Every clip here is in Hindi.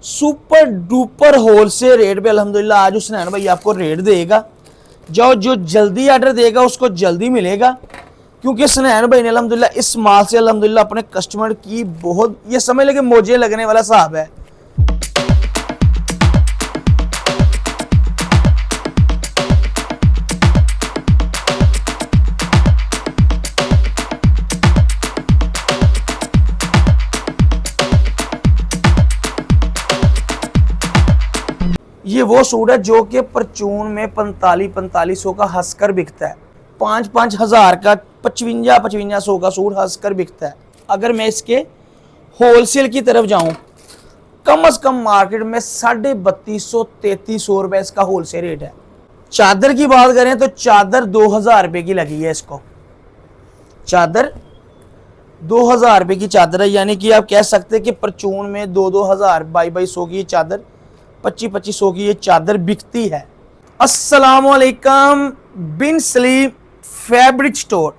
सुपर डुपर होलसेल रेट पे अल्हम्दुलिल्लाह आज हुसनैन भाई आपको रेट देगा। जो जल्दी ऑर्डर देगा उसको जल्दी मिलेगा, क्योंकि हुसनैन भाई ने अल्हम्दुलिल्लाह इस माल से अल्हम्दुलिल्लाह अपने कस्टमर की बहुत, ये समझ लगे मोजे लगने वाला साहब है। ये वो सूट है जो कि परचून में 4500 का हंसकर बिकता है, 5-5 हज़ार का 5500 का सूट हंसकर बिकता है। अगर मैं इसके होलसेल की तरफ जाऊं, कम से कम मार्केट में 3250-3300 रुपये इसका होलसेल रेट है। चादर की बात करें तो चादर 2000 रुपये की लगी है इसको। चादर 2000 रुपये की चादर है, यानी कि आप कह सकते हैं कि परचून में 2-2 हज़ार 2200 की चादर, 2500 की ये चादर बिकती है। अस्सलामुअलैकुम। बिन सलीम फैब्रिक स्टोर,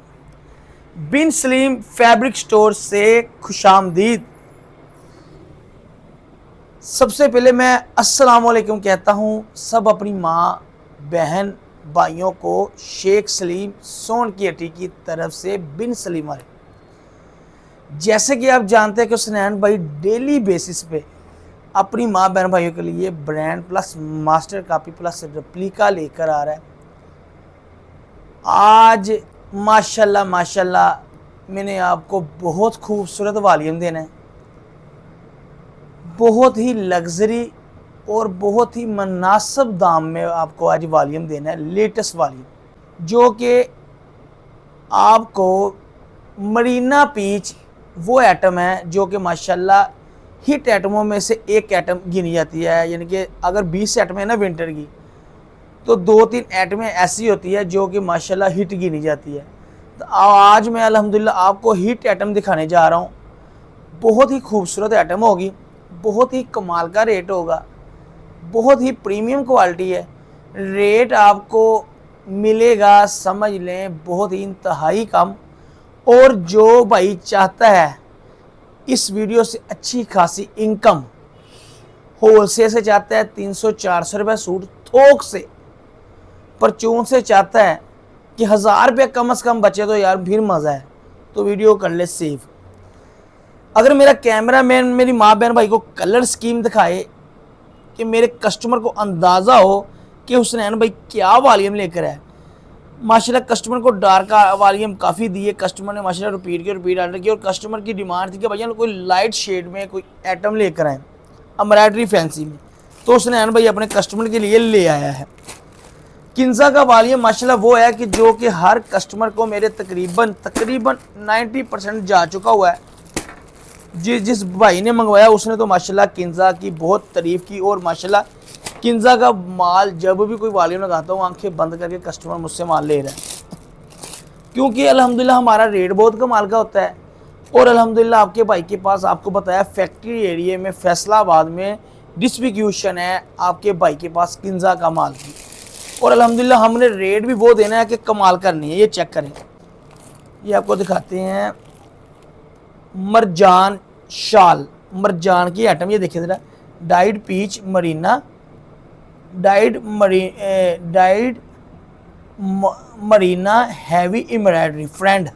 बिन सलीम फैब्रिक स्टोर से खुशामदीद। सबसे पहले मैं अस्सलामुअलैकुम कहता हूँ सब अपनी माँ बहन भाइयों को शेख सलीम सोन की हट्टी की तरफ से बिन सलीम आए। जैसे कि आप जानते हैं कि हुसनैन भाई डेली बेसिस पे अपनी माँ बहन भाइयों के लिए brand plus master copy plus replica लेकर आ रहा है। आज माशाल्लाह माशाल्लाह मैंने आपको बहुत खूबसूरत वॉल्यूम देना है, बहुत ही लग्जरी और बहुत ही मुनासिब दाम में आपको आज वॉल्यूम देना है। लेटेस्ट वॉल्यूम जो कि आपको मरीना पीच वो आइटम है जो कि माशाल्लाह हिट आइटमों में से एक आइटम गिनी जाती है। यानी कि अगर 20 आइटम है ना विंटर की, तो 2-3 आइटमें ऐसी होती है जो कि माशाल्लाह हिट गिनी जाती है। तो आज मैं अल्हम्दुलिल्लाह आपको हिट आइटम दिखाने जा रहा हूँ। बहुत ही खूबसूरत आइटम होगी, बहुत ही कमाल का रेट होगा, बहुत ही प्रीमियम क्वालिटी है। रेट आपको मिलेगा समझ लें बहुत ही इंतहाई कम। और जो भाई चाहता है इस वीडियो से अच्छी खासी इनकम, होलसेल से चाहता है 300-400 रुपये सूट, थोक से परचून से चाहता है कि 1000 रुपये कम से कम बचे तो यार फिर मज़ा है, तो वीडियो कर ले सेव। अगर मेरा कैमरा मैन मेरी माँ बहन भाई को कलर स्कीम दिखाए कि मेरे कस्टमर को अंदाज़ा हो कि हुसनैन भाई क्या वॉल्यूम लेकर है। माशाल्लाह कस्टमर को डार्क वॉल्यूम काफ़ी दिए, कस्टमर ने माशाल्लाह रिपीट ऑर्डर किया। और कस्टमर की डिमांड थी कि भैया कोई लाइट शेड में कोई आइटम लेकर आए एम्ब्रॉयडरी फैंसी में, तो हुसनैन भाई अपने कस्टमर के लिए ले आया है। किंजा का वॉल्यूम माशाल्लाह वो है कि जो कि हर कस्टमर को मेरे तकरीबन 90% जा चुका हुआ है। जिस भाई ने मंगवाया उसने तो माशाल्लाह किंजा की बहुत तारीफ़ की। और माशाल्लाह किंजा का माल जब भी कोई वॉल्यूम लगाता हूँ आंखें बंद करके कस्टमर मुझसे माल ले रहा है, क्योंकि अल्हम्दुलिल्लाह हमारा रेट बहुत कमाल का होता है। और अल्हम्दुलिल्लाह आपके भाई के पास आपको बताया फैक्ट्री एरिया में फैसलाबाद में डिस्ट्रीब्यूशन है आपके भाई के पास किंजा का माल की। और अल्हम्दुलिल्लाह हमने रेट भी वो देना है कि कमाल करनी है। ये चेक करें, ये आपको दिखाते हैं मरजान शाल, मरजान की आइटम। ये देखिए ज़रा, dyed peach marina, dyed marina heavy embroidery फ्रेंड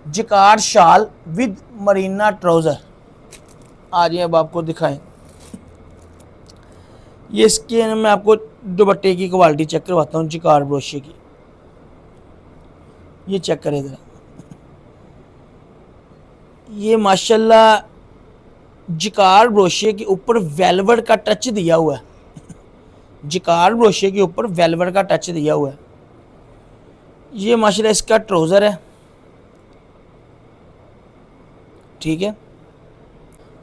जिकार शाल विद मरीना ट्राउज़र। आज ये अब आपको दिखाएं, ये इसके मैं आपको दुपट्टे की क्वालिटी चेक करवाता हूँ जिकार ब्रोशे की। ये चेक करें ज़रा, ये माशाल्लाह जिकार ब्रोशे के ऊपर वेलवेट का टच दिया हुआ है। जिकार ब्रोशे के ऊपर वेलवेट का टच दिया हुआ है। ये माशाल्लाह इसका ट्राउज़र है, ठीक है।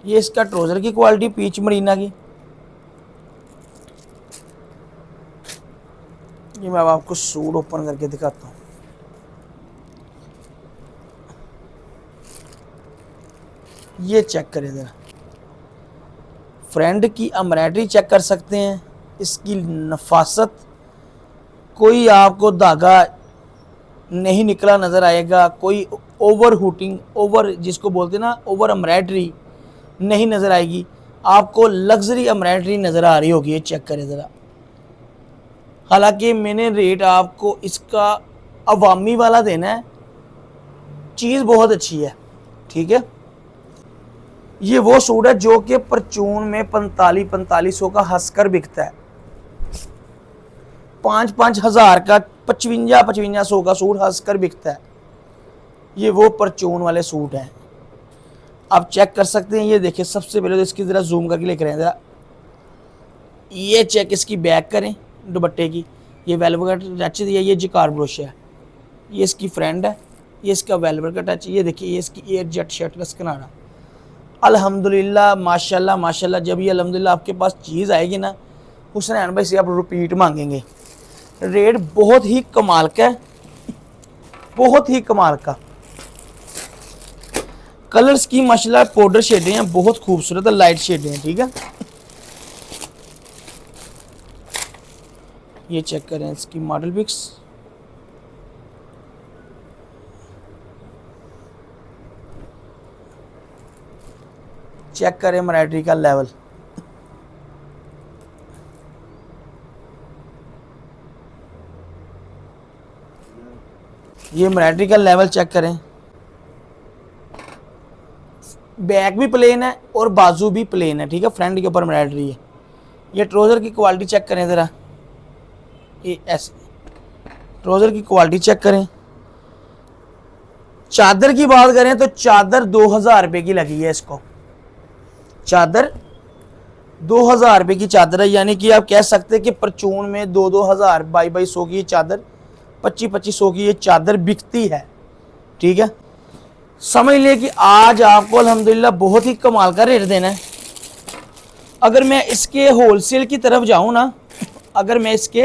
ये इसका ट्राउज़र की क्वालिटी पीच मरीना की। ये मैं आपको सूट ओपन करके दिखाता हूँ। ये चेक करें ज़रा, फ्रेंड की एम्ब्रॉयडरी चेक कर सकते हैं, इसकी नफासत, कोई आपको धागा नहीं निकला नज़र आएगा, कोई ओवर हुटिंग, ओवर जिसको बोलते हैं ना ओवर एम्ब्रॉयडरी नहीं नज़र आएगी। आपको लग्जरी एम्ब्रॉयडरी नज़र आ रही होगी, ये चेक करें ज़रा। हालांकि मैंने रेट आपको इसका अवामी वाला देना है, चीज़ बहुत अच्छी है, ठीक है। ये वो सूट है जो कि परचून में 4500 का हंसकर बिकता है, 5-5 हज़ार का 5500 का सूट हंसकर बिकता है। ये वो परचून वाले सूट हैं, आप चेक कर सकते हैं। ये देखिए, सबसे पहले तो इसकी ज़रा जूम करके लेकर आए ज़रा, ये चेक इसकी बैक करें दुपट्टे की। ये वेलवेट का टच दिया, ये जिकार ब्रोश है, ये इसकी फ्रेंड है, ये इसका वेलवेट का टच। ये देखिए, ये इसकी एयर जेट शर्ट का किनारा। अल्हम्दुलिल्लाह माशाल्लाह माशाल्लाह। जब ये अल्हम्दुलिल्लाह आपके पास चीज़ आएगी ना, हुसनैन भाई से आप रिपीट मांगेंगे। रेट बहुत ही कमाल का है, बहुत ही कमाल का। कलर्स की माशाल्लाह पाउडर शेडें हैं, बहुत खूबसूरत है, लाइट शेडें हैं, ठीक है। ये चेक करें इसकी मॉडल पिक्स। चेक करें एम्ब्रॉयडरी का लेवल। ये एम्ब्रॉयडरी का लेवल चेक करें। बैक भी प्लेन है और बाजू भी प्लेन है, ठीक है। फ्रंट के ऊपर एम्ब्रॉयडरी है। ये ट्राउज़र की क्वालिटी चेक करें ज़रा, ये ऐसे ट्राउज़र की क्वालिटी चेक करें। चादर की बात करें तो चादर 2000 रुपये की लगी है इसको। चादर 2000 रुपये की चादर है, यानी कि आप कह सकते हैं कि परचून में 2-2 हज़ार 2200 की चादर, 2500 की ये चादर बिकती है, ठीक है। समझ लिए कि आज आपको अल्हम्दुलिल्लाह बहुत ही कमाल का रेट देना है। अगर मैं इसके होलसेल की तरफ जाऊं ना, अगर मैं इसके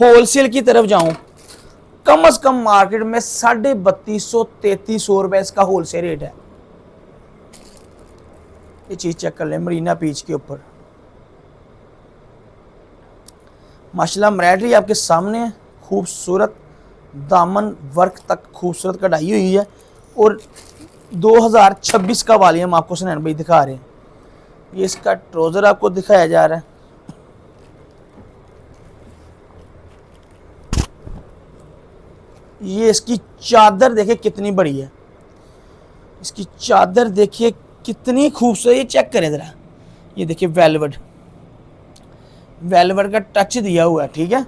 होलसेल की तरफ जाऊं, कम से कम मार्केट में 3250-3300 रुपये इसका होलसेल रेट है। ये चीज़ चेक कर लें, मरीना पीच के ऊपर माशाल्लाह एम्ब्रॉयडरी आपके सामने है, खूबसूरत दामन वर्क तक खूबसूरत कढ़ाई हुई है। और 2026 का वॉल्यूम आपको सुनैन भाई दिखा रहे हैं। ये इसका ट्राउज़र आपको दिखाया जा रहा है। ये इसकी चादर देखिए कितनी बड़ी है, इसकी चादर देखिए कितनी खूबसूरत। ये चेक करें ज़रा, ये देखिए वेलवेट, वेलवेट का टच दिया हुआ है, ठीक है।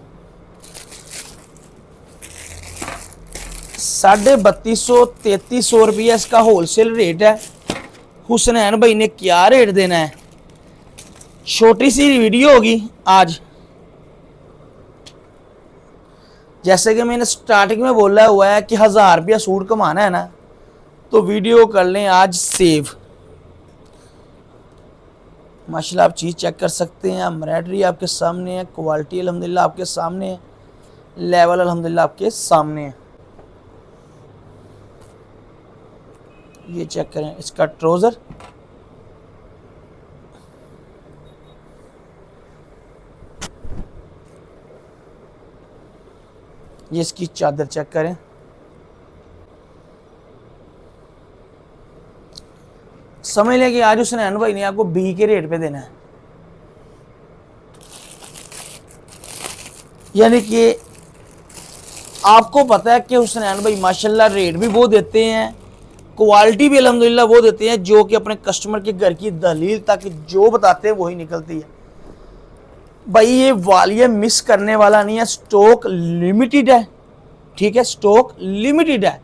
3250-3300 रुपया इसका होलसेल रेट है। हुसनैन भाई ने क्या रेट देना है, छोटी सी वीडियो होगी आज। जैसे कि मैंने स्टार्टिंग में बोला हुआ है कि 1000 रुपया सूट कमाना है ना, तो वीडियो कर लें आज सेव। माशाल्लाह आप चीज़ चेक कर सकते हैं, एम्ब्रॉयडरी आपके सामने है, क्वालिटी अल्हम्दुलिल्लाह आपके सामने है, लेवल अल्हम्दुलिल्लाह आपके सामने है। ये चेक करें इसका ट्राउज़र, ये इसकी चादर चेक करें। समझ लें कि आज हुसनैन भाई ने आपको बी के रेट पे देना है, यानी कि आपको पता है कि हुसनैन भाई माशाल्लाह रेट भी वो देते हैं, क्वालिटी भी अल्हम्दुलिल्लाह वो देते हैं, जो कि अपने कस्टमर के घर की दलील तक जो बताते हैं वही निकलती है। भाई ये वॉल्यूम मिस करने वाला नहीं है, स्टॉक लिमिटेड है, ठीक है, स्टॉक लिमिटेड है।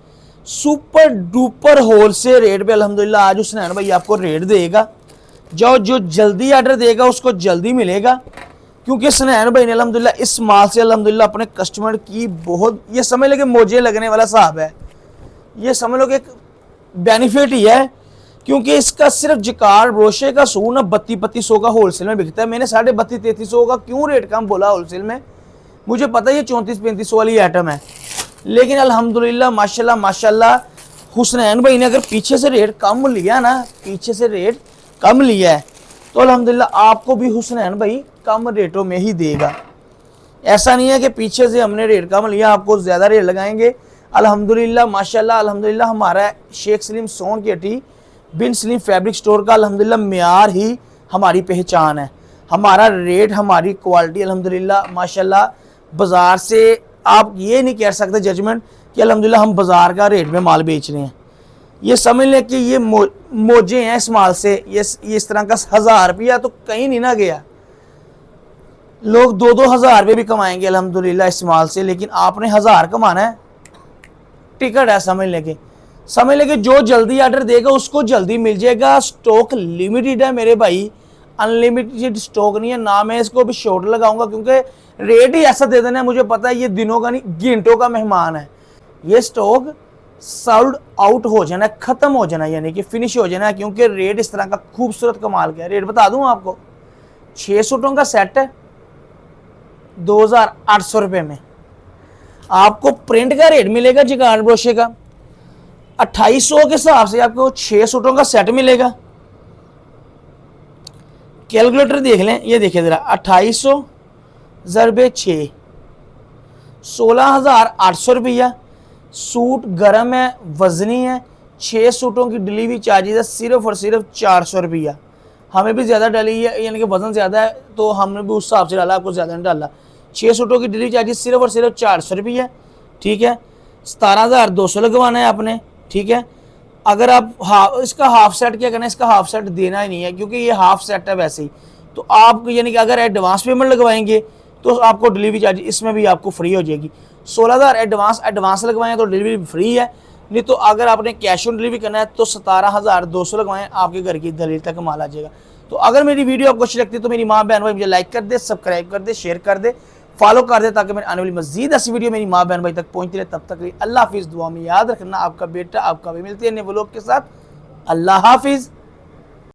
सुपर डुपर होलसेल रेट पे अल्हम्दुलिल्लाह आज हुसनैन भाई आपको रेट देगा। जो जल्दी ऑर्डर देगा उसको जल्दी मिलेगा, क्योंकि हुसनैन भाई ने अल्हम्दुलिल्लाह इस माल से अल्हम्दुलिल्लाह अपने कस्टमर की बहुत, ये समझ लो कि मौजे लगने वाला साहब है, ये समझ लो कि एक बेनिफिट ही है, क्योंकि इसका सिर्फ जिकार ब्रोशे का सूट ना 3200 का होलसेल में बिकता है। मैंने 3250-3300 का क्यों रेट कम बोला होलसेल में, मुझे पता है ये 3400-3500 वाली आइटम है, लेकिन अल्हम्दुलिल्लाह माशाल्लाह माशाल्लाह हुसनैन भाई ने अगर पीछे से रेट कम लिया ना, पीछे से रेट कम लिया है, तो अल्हम्दुलिल्लाह आपको भी हुसनैन भाई कम रेटों में ही देगा। ऐसा नहीं है कि पीछे से हमने रेट कम लिया आपको ज़्यादा रेट लगाएंगे। अल्हम्दुलिल्लाह माशाल्लाह अल्हम्दुलिल्लाह हमारा शेख सलीम सोन की हट्टी बिन सलीम फैब्रिक स्टोर का अल्हम्दुलिल्लाह मेयार ही हमारी पहचान है, हमारा रेट, हमारी क्वालिटी अल्हम्दुलिल्लाह माशाल्लाह। बाज़ार से आप ये नहीं कह सकते जजमेंट कि अल्हम्दुलिल्लाह हम बाज़ार का रेट में माल बेच रहे हैं। ये समझ लें कि ये मौजे हैं इस माल से। ये इस तरह का 1000 रुपया तो कहीं नहीं ना गया। लोग 2-2 हज़ार रुपये भी कमाएंगे अल्हम्दुलिल्लाह इस माल से, लेकिन आपने 1000 कमाना है। टिकट है, समझ लेके जो जल्दी ऑर्डर देगा उसको जल्दी मिल जाएगा। स्टॉक लिमिटेड है मेरे भाई, अनलिमिटेड स्टॉक नहीं है। ना मैं इसको भी शॉर्ट लगाऊंगा क्योंकि रेट ही ऐसा दे देना है, मुझे पता है ये दिनों का नहीं घंटों का मेहमान है। ये स्टॉक सोल्ड आउट हो जाना, खत्म हो जाना, यानी कि फिनिश हो जाना, क्योंकि रेट इस तरह का खूबसूरत कमाल का है। रेट बता दूं आपको, 6 सूटों का सेट है 2800 रुपये में। आपको प्रिंट का रेट मिलेगा जिगार्ड ब्रोशे का 2800 के हिसाब से आपको 6 सूटों का सेट मिलेगा। कैलकुलेटर देख लें, ये देखिए जरा, 2800 ज़रबे 6, 16,800 रुपया। सूट गर्म है, वजनी है। 6 सूटों की डिलीवरी चार्जेस है सिर्फ और सिर्फ 400 रुपया। हमें भी ज़्यादा डाली है, यानी कि वजन ज़्यादा है तो हमने भी उस हिसाब से डाला, आपको ज़्यादा नहीं डाला। 6 सूटों की डिलीवरी चार्जेस सिर्फ और सिर्फ 400 रुपया, ठीक है। 17,200 लगवाना है आपने, ठीक है। अगर आप इसका हाफ सेट क्या करना है, इसका हाफ सेट देना ही नहीं है क्योंकि ये हाफ सेट है वैसे ही। तो आप यानी कि अगर एडवांस पेमेंट लगवाएंगे तो आपको डिलीवरी चार्ज इसमें भी आपको फ्री हो जाएगी। 16,000 एडवांस लगवाएं तो डिलीवरी फ्री है, नहीं तो अगर आपने कैश ऑन डिलीवरी करना है तो 17,200 लगवाएं, आपके घर की दलील तक माल आ जाएगा। तो अगर मेरी वीडियो आपको अच्छी लगती है तो मेरी माँ बहन भाई मुझे लाइक कर दे, सब्सक्राइब कर दे, शेयर कर दे, फॉलो कर दे, ताकि मेरी आने वाली मजीद ऐसी वीडियो मेरी माँ बहन भाई तक पहुँचती रहे। तब तक अल्लाह हाफिज़। दुआ में याद रखना, आपका बेटा आपका भी। मिलती है नए व्लॉग के साथ। अल्लाह हाफिज़।